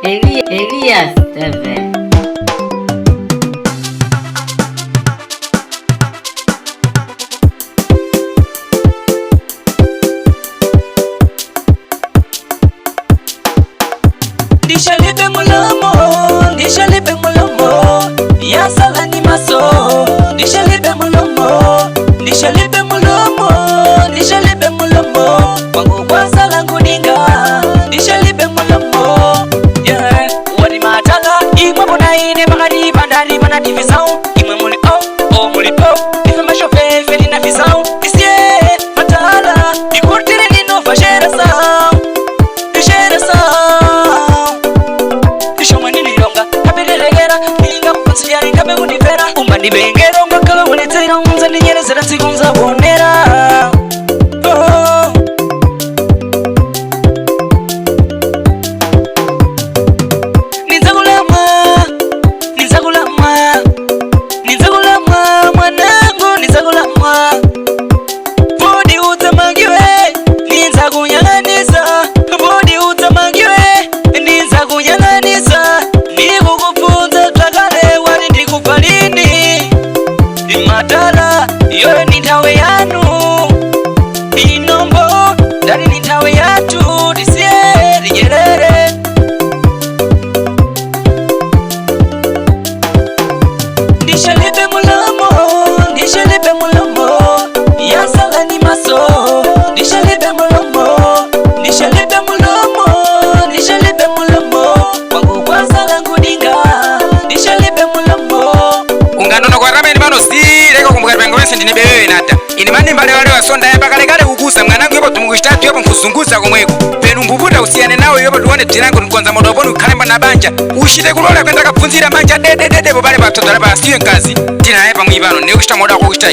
Elias Steven. Ndishalibe mulomo ya sala ni maso. Ndishalibe mulomo wangu kwa sala ngudinga. Ndishalibe mulomo yeah. Wadi matanga imwe bona ine magari bandari mana divisao imwe muli oh muli ife mashofe feli na visao isie matala ikurtire nino fashera sao Umani bengero ngakala wanetera unza ninyerezera sikunza bonera. Nizagulamwa mwanangu nizagulamwa. Bodi utamagiwe nizagunyanganiza. Bodi utamagiwe nizagunyanganiza. Nikukufunza takale wali ndikupalini. Matala yoyo nitawe yanu. Inombo dani nitawe yatu. Disie linyerere. Ndishalibe mulomo ya sala ni maso. Ndishalibe mulomo wangu kwa sala ngudinga. Ndishalibe mulomo unganono kwa rameni bano sireko kumbuka bengo wese ndine bewe nata inimani mbale wale wasonda ya bakale kale kukusa mwanangu yopo tumukushitatu yopo nkuzunguza kumweko penu mbubuta usiane nawe yopo tuone tirango nkonza modobonu kalemba na banja ushite kulola kwenda kapfunzira manja dede bobale batoto laba asiwe nkazi tina yepa mwibano ne kushita moda kushita